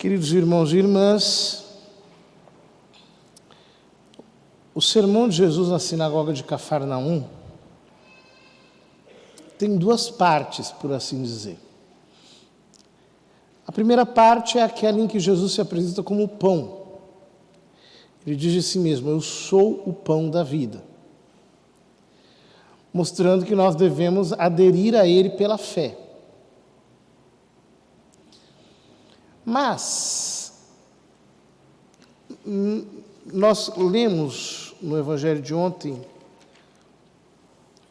Queridos irmãos e irmãs, o sermão de Jesus na sinagoga de Cafarnaum tem duas partes, por assim dizer. A primeira parte é aquela em que Jesus se apresenta como o pão. Ele diz de si mesmo: eu sou o pão da vida, mostrando que nós devemos aderir a ele pela fé. Mas nós lemos no Evangelho de ontem,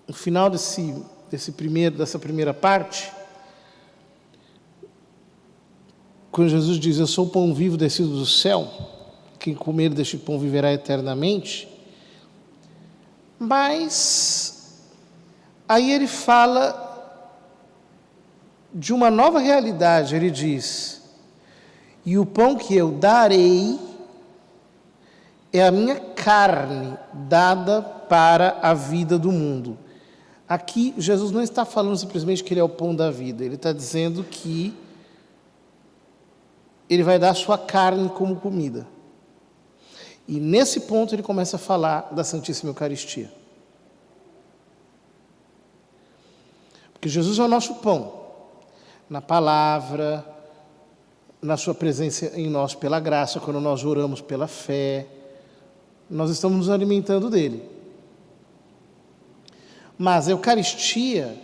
no final dessa primeira parte, quando Jesus diz: eu sou o pão vivo descido do céu, quem comer deste pão viverá eternamente. Mas aí ele fala de uma nova realidade. Ele diz: e o pão que eu darei é a minha carne dada para a vida do mundo. Aqui Jesus não está falando simplesmente que ele é o pão da vida, ele está dizendo que ele vai dar a sua carne como comida. E nesse ponto ele começa a falar da Santíssima Eucaristia. Porque Jesus é o nosso pão, na palavra, na sua presença em nós pela graça, quando nós oramos pela fé, nós estamos nos alimentando dele. Mas a Eucaristia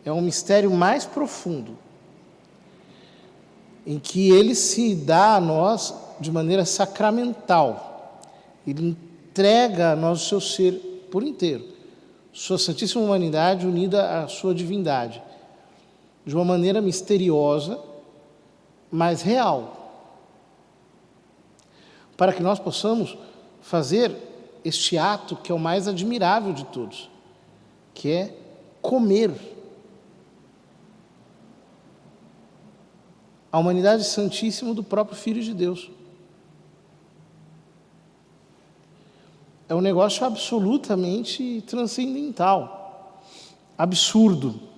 é um mistério mais profundo, em que ele se dá a nós de maneira sacramental. Ele entrega a nós o seu ser por inteiro, sua santíssima humanidade unida à sua divindade, de uma maneira misteriosa, mas real, para que nós possamos fazer este ato que é o mais admirável de todos, que é comer a humanidade santíssima do próprio Filho de Deus. É um negócio absolutamente transcendental, absurdo.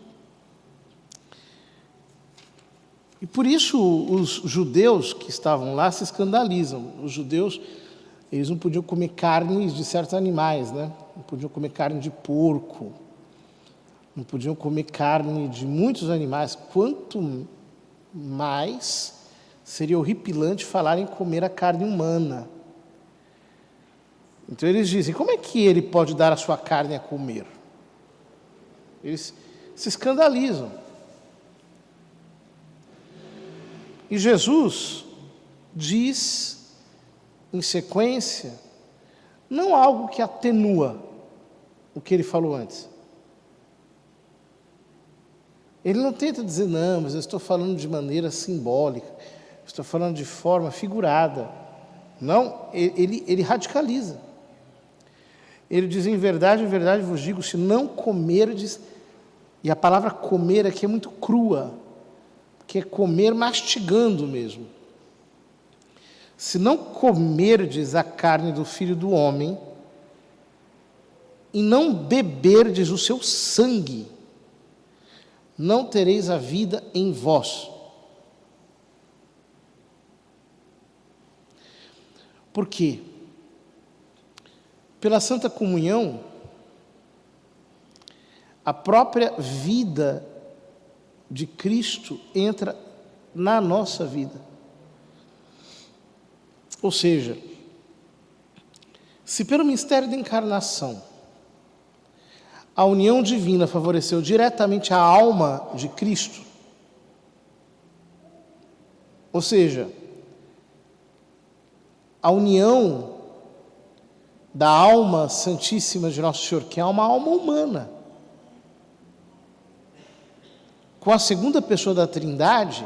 E por isso os judeus que estavam lá se escandalizam. Os judeus, eles não podiam comer carne de certos animais, né? Não podiam comer carne de porco, não podiam comer carne de muitos animais. Quanto mais seria horripilante falar em comer a carne humana. Então eles dizem: como é que ele pode dar a sua carne a comer? Eles se escandalizam. E Jesus diz, em sequência, não algo que atenua o que ele falou antes. Ele não tenta dizer: não, mas eu estou falando de maneira simbólica, estou falando de forma figurada. Não, ele radicaliza. Ele diz: em verdade vos digo, se não comerdes, e a palavra comer aqui é muito crua, que é comer mastigando mesmo. Se não comerdes a carne do Filho do Homem e não beberdes o seu sangue, não tereis a vida em vós. Por quê? Pela Santa Comunhão, a própria vida de Cristo entra na nossa vida. Ou seja, se pelo mistério da encarnação a união divina favoreceu diretamente a alma de Cristo, ou seja, a união da alma santíssima de Nosso Senhor, que é uma alma humana, com a segunda pessoa da Trindade,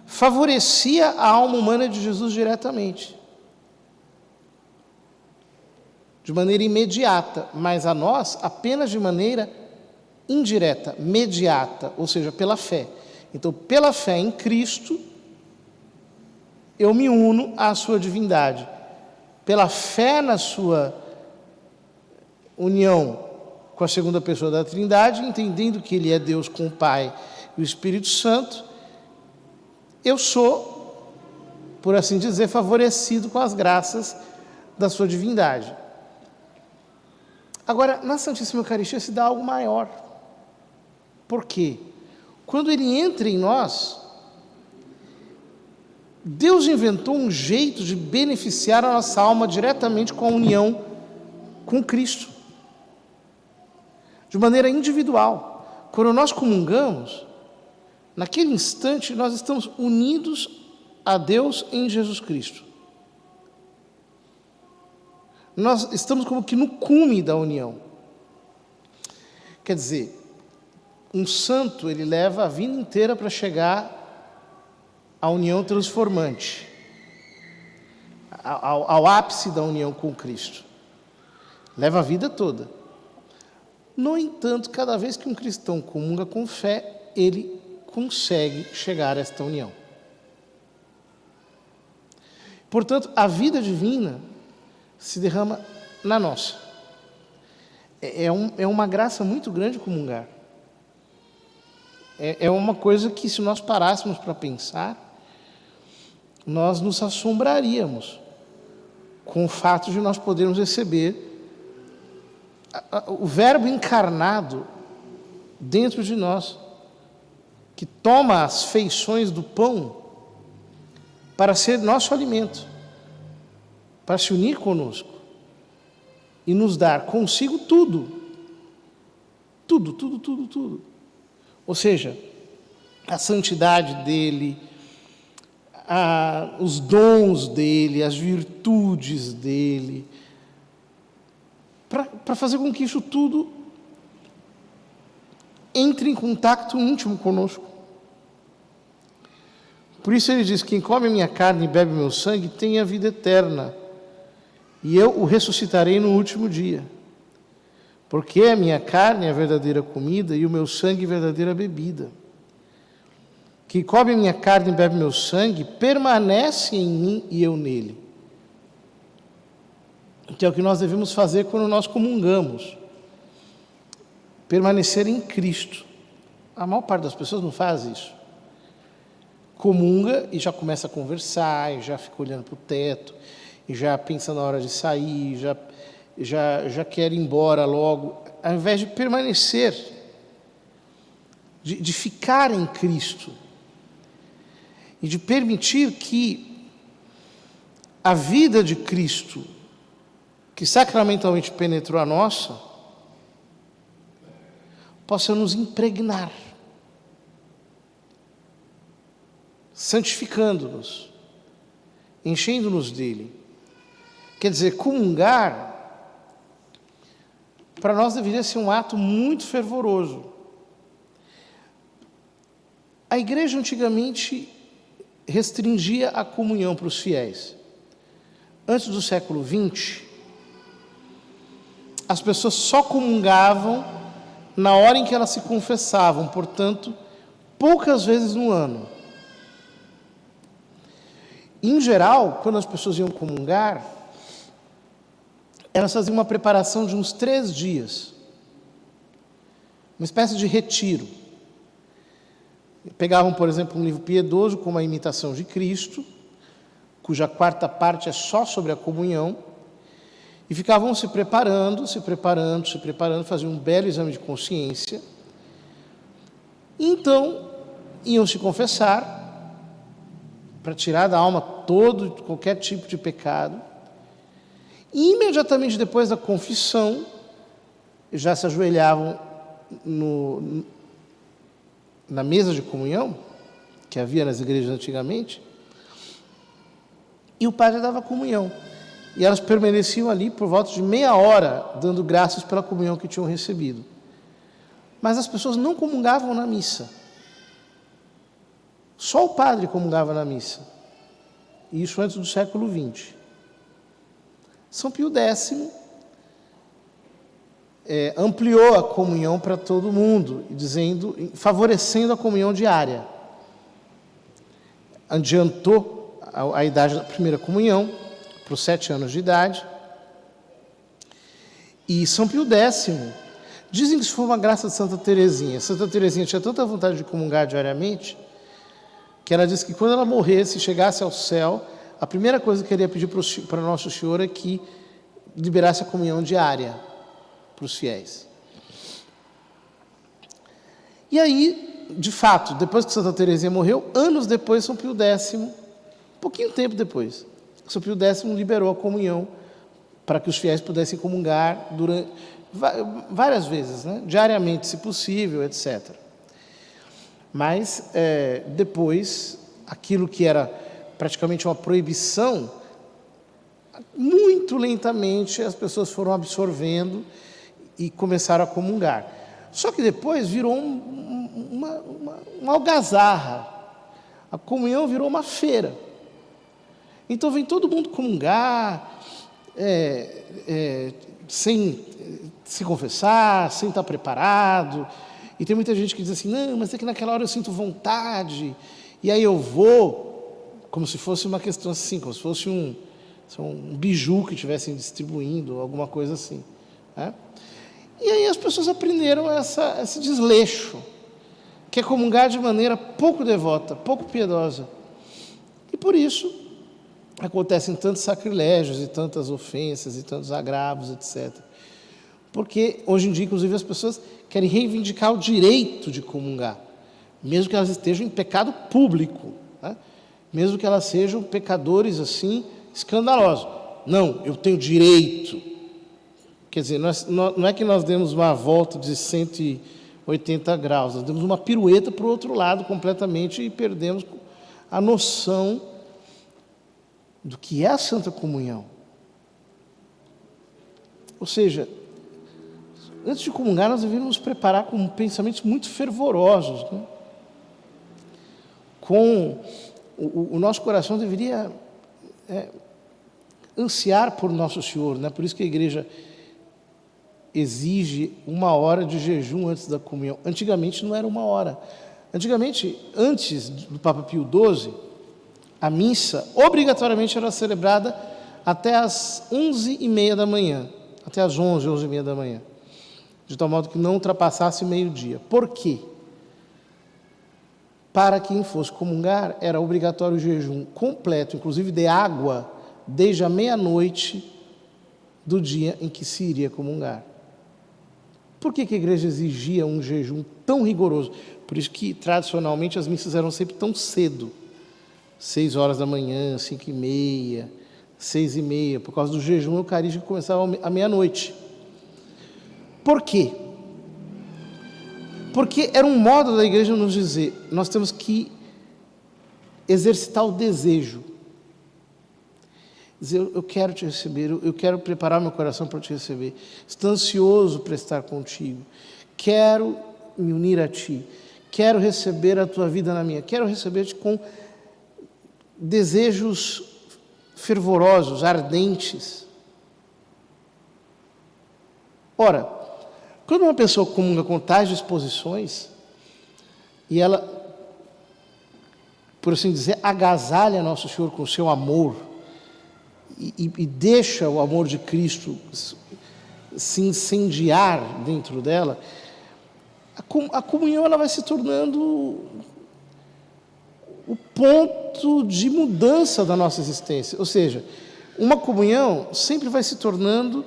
favorecia a alma humana de Jesus diretamente, de maneira imediata, mas a nós apenas de maneira indireta, mediata, ou seja, pela fé. Então, pela fé em Cristo, eu me uno à sua divindade. Pela fé na sua união com a segunda pessoa da Trindade, entendendo que Ele é Deus com o Pai e o Espírito Santo, eu sou, por assim dizer, favorecido com as graças da sua divindade. Agora, na Santíssima Eucaristia se dá algo maior. Por quê? Quando ele entra em nós, Deus inventou um jeito de beneficiar a nossa alma diretamente com a união com Cristo, de maneira individual. Quando nós comungamos, naquele instante nós estamos unidos a Deus em Jesus Cristo. Nós estamos como que no cume da união. Quer dizer, um santo, ele leva a vida inteira para chegar à união transformante, ao ápice da união com Cristo. Leva a vida toda. No entanto, cada vez que um cristão comunga com fé, ele consegue chegar a esta união. Portanto, a vida divina se derrama na nossa. É uma graça muito grande comungar. É uma coisa que, se nós parássemos para pensar, nós nos assombraríamos com o fato de nós podermos receber o Verbo encarnado dentro de nós, que toma as feições do pão para ser nosso alimento, para se unir conosco e nos dar consigo tudo. Tudo, tudo, tudo, tudo. Ou seja, a santidade dele, os dons dele, as virtudes dele, para fazer com que isso tudo entre em contato íntimo conosco. Por isso ele diz: quem come a minha carne e bebe meu sangue tem a vida eterna, e eu o ressuscitarei no último dia. Porque a minha carne é a verdadeira comida e o meu sangue é a verdadeira bebida. Quem come a minha carne e bebe meu sangue permanece em mim e eu nele. Que é o que nós devemos fazer quando nós comungamos. Permanecer em Cristo. A maior parte das pessoas não faz isso. Comunga e já começa a conversar, e já fica olhando para o teto, e já pensa na hora de sair, já quer ir embora logo, ao invés de permanecer, de ficar em Cristo, e de permitir que a vida de Cristo, que sacramentalmente penetrou a nossa, possa nos impregnar, santificando-nos, enchendo-nos dele. Quer dizer, comungar, para nós deveria ser um ato muito fervoroso. A igreja antigamente restringia a comunhão para os fiéis. Antes do século XX, as pessoas só comungavam na hora em que elas se confessavam, portanto, poucas vezes no ano. Em geral, quando as pessoas iam comungar, elas faziam uma preparação de uns 3 dias, uma espécie de retiro. Pegavam, por exemplo, um livro piedoso como a Imitação de Cristo, cuja 4ª parte é só sobre a comunhão, e ficavam se preparando, faziam um belo exame de consciência. E então, iam se confessar, para tirar da alma qualquer tipo de pecado. E imediatamente depois da confissão, já se ajoelhavam na mesa de comunhão, que havia nas igrejas antigamente, e o padre dava comunhão. E elas permaneciam ali por volta de meia hora, dando graças pela comunhão que tinham recebido. Mas as pessoas não comungavam na missa. Só o padre comungava na missa. E isso antes do século XX. São Pio X ampliou a comunhão para todo mundo, favorecendo a comunhão diária. Adiantou a idade da primeira comunhão para os 7 anos de idade. E São Pio X, dizem que isso foi uma graça de Santa Teresinha. Santa Teresinha tinha tanta vontade de comungar diariamente que ela disse que quando ela morresse, chegasse ao céu, a primeira coisa que ela ia pedir para Nosso Senhor é que liberasse a comunhão diária para os fiéis. E aí, de fato, depois que Santa Teresinha morreu, anos depois, São Pio X, pouquinho tempo depois, São Pio X liberou a comunhão para que os fiéis pudessem comungar várias vezes, né? Diariamente, se possível, etc. Mas, depois, aquilo que era praticamente uma proibição, muito lentamente as pessoas foram absorvendo e começaram a comungar. Só que depois virou uma algazarra. A comunhão virou uma feira. Então vem todo mundo comungar, sem se confessar, sem estar preparado. E tem muita gente que diz assim, não, mas é que naquela hora eu sinto vontade, e aí eu vou, como se fosse uma questão assim, como se fosse um biju que estivessem distribuindo, alguma coisa assim, né? E aí as pessoas aprenderam esse desleixo, que é comungar de maneira pouco devota, pouco piedosa. E por isso acontecem tantos sacrilégios e tantas ofensas e tantos agravos, etc. Porque hoje em dia, inclusive, as pessoas querem reivindicar o direito de comungar, mesmo que elas estejam em pecado público, né? Mesmo que elas sejam pecadores assim escandalosos. Não, eu tenho direito. Quer dizer, não é que nós demos uma volta de 180 graus, nós demos uma pirueta para o outro lado completamente e perdemos a noção do que é a Santa Comunhão. Ou seja, antes de comungar, nós devemos nos preparar com pensamentos muito fervorosos, né? O nosso coração deveria ansiar por Nosso Senhor, né? Por isso que a igreja exige 1 hora de jejum antes da comunhão. Antigamente não era 1 hora. Antigamente, antes do Papa Pio XII, a missa obrigatoriamente era celebrada até às 11h30 da manhã, até às 11h30 da manhã, de tal modo que não ultrapassasse meio-dia. Por quê? Para quem fosse comungar, era obrigatório o jejum completo, inclusive de água, desde a meia-noite do dia em que se iria comungar. Por que a igreja exigia um jejum tão rigoroso? Por isso que, tradicionalmente, as missas eram sempre tão cedo. 6 horas da manhã, 5h30, 6h30, por causa do jejum eucarístico que começava à meia-noite. Por quê? Porque era um modo da igreja nos dizer, nós temos que exercitar o desejo. Dizer, eu quero te receber, eu quero preparar meu coração para te receber. Estou ansioso para estar contigo. Quero me unir a ti. Quero receber a tua vida na minha. Quero receber-te com desejos fervorosos, ardentes. Ora, quando uma pessoa comunga com tais disposições, e ela, por assim dizer, agasalha Nosso Senhor com o seu amor, e deixa o amor de Cristo se incendiar dentro dela, a comunhão ela vai se tornando o ponto de mudança da nossa existência. Ou seja, uma comunhão sempre vai se tornando,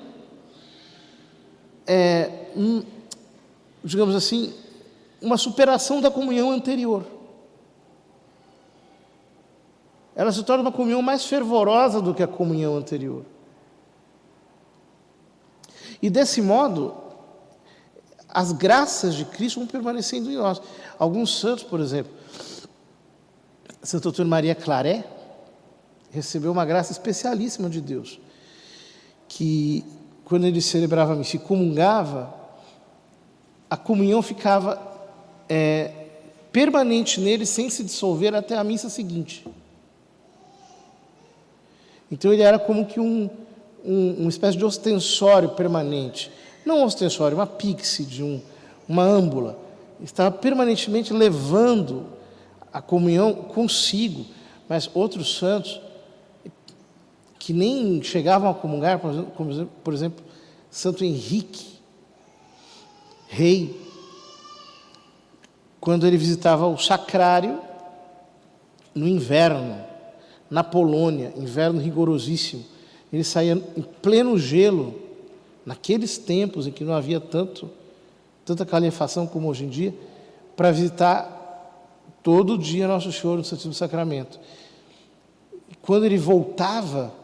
digamos assim, uma superação da comunhão anterior. Ela se torna uma comunhão mais fervorosa do que a comunhão anterior. E desse modo, as graças de Cristo vão permanecendo em nós. Alguns santos, por exemplo, Santo Antônio Maria Claret recebeu uma graça especialíssima de Deus, que quando ele celebrava a missa e comungava, a comunhão ficava permanente nele, sem se dissolver até a missa seguinte. Então ele era como que uma espécie de ostensório permanente. Não um ostensório, uma píxide, uma âmbula. Estava permanentemente levando a comunhão consigo. Mas outros santos, que nem chegavam a comungar, por exemplo, Santo Henrique, rei, quando ele visitava o sacrário, no inverno, na Polônia, inverno rigorosíssimo, ele saía em pleno gelo, naqueles tempos em que não havia tanta calefação como hoje em dia, para visitar todo dia Nosso Senhor no Santíssimo Sacramento. E quando ele voltava,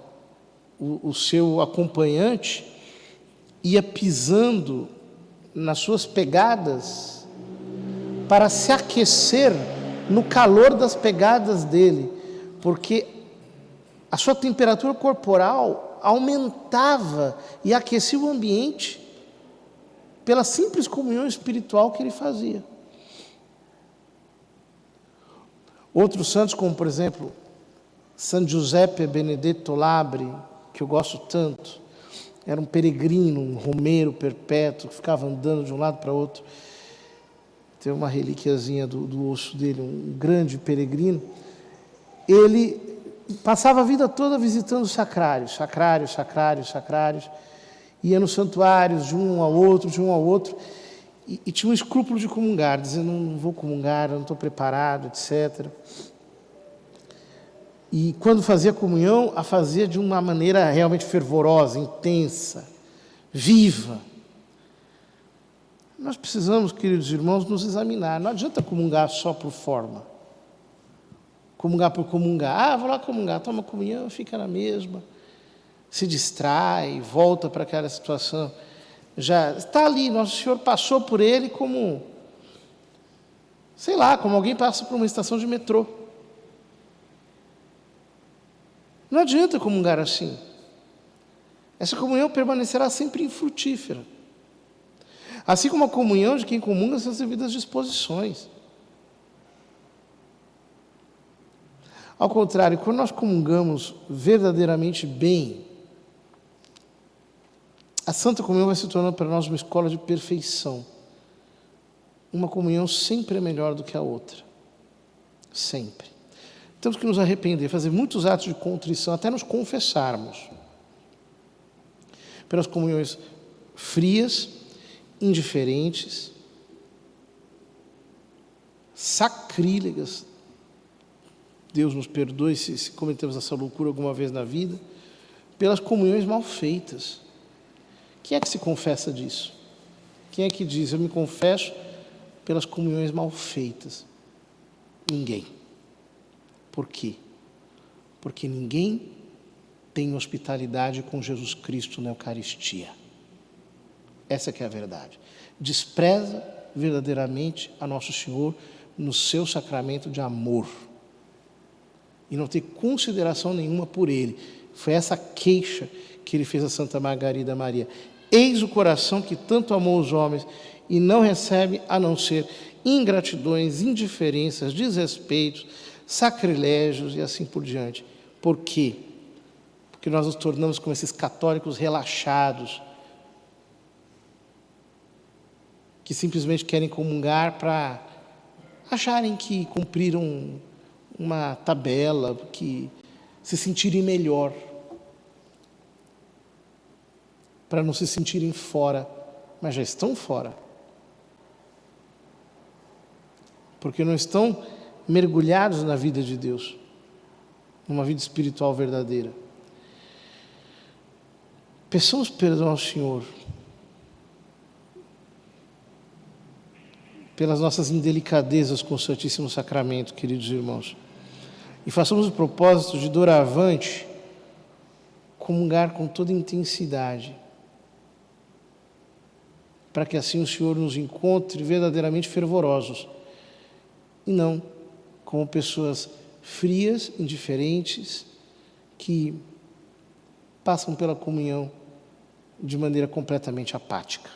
o seu acompanhante ia pisando nas suas pegadas para se aquecer no calor das pegadas dele, porque a sua temperatura corporal aumentava e aquecia o ambiente pela simples comunhão espiritual que ele fazia. Outros santos, como por exemplo, San Giuseppe Benedetto Labri, que eu gosto tanto, era um peregrino, um romeiro perpétuo, que ficava andando de um lado para outro. Tem uma relíquiazinha do osso dele, um grande peregrino. Ele passava a vida toda visitando sacrários, ia nos santuários de um ao outro, e tinha um escrúpulo de comungar, dizendo, não vou comungar, eu não estou preparado, etc. E quando fazia comunhão, a fazia de uma maneira realmente fervorosa, intensa, viva. Nós precisamos, queridos irmãos, nos examinar. Não adianta comungar só por forma. Comungar por comungar. Vou lá comungar, toma comunhão, fica na mesma. Se distrai, volta para aquela situação. Já está ali, Nosso Senhor passou por ele como, sei lá, como alguém passa por uma estação de metrô. Não adianta comungar assim. Essa comunhão permanecerá sempre infrutífera. Assim como a comunhão de quem comunga suas devidas disposições. Ao contrário, quando nós comungamos verdadeiramente bem, a Santa Comunhão vai se tornando para nós uma escola de perfeição. Uma comunhão sempre é melhor do que a outra. Sempre. Temos que nos arrepender, fazer muitos atos de contrição, até nos confessarmos. Pelas comunhões frias, indiferentes, sacrílegas. Deus nos perdoe se cometemos essa loucura alguma vez na vida. Pelas comunhões mal feitas. Quem é que se confessa disso? Quem é que diz, eu me confesso pelas comunhões mal feitas? Ninguém. Por quê? Porque ninguém tem hospitalidade com Jesus Cristo na Eucaristia. Essa que é a verdade. Despreza verdadeiramente a Nosso Senhor no seu sacramento de amor. E não tem consideração nenhuma por Ele. Foi essa queixa que ele fez a Santa Margarida Maria. Eis o coração que tanto amou os homens e não recebe a não ser ingratidões, indiferenças, desrespeitos, sacrilégios e assim por diante. Por quê? Porque nós nos tornamos como esses católicos relaxados, que simplesmente querem comungar para acharem que cumpriram uma tabela, que se sentirem melhor, para não se sentirem fora, mas já estão fora. Porque não estão mergulhados na vida de Deus, numa vida espiritual verdadeira. Peçamos perdão ao Senhor pelas nossas indelicadezas com o Santíssimo Sacramento, queridos irmãos. E façamos o propósito de doravante comungar com toda intensidade, para que assim o Senhor nos encontre verdadeiramente fervorosos, e não como pessoas frias, indiferentes, que passam pela comunhão de maneira completamente apática.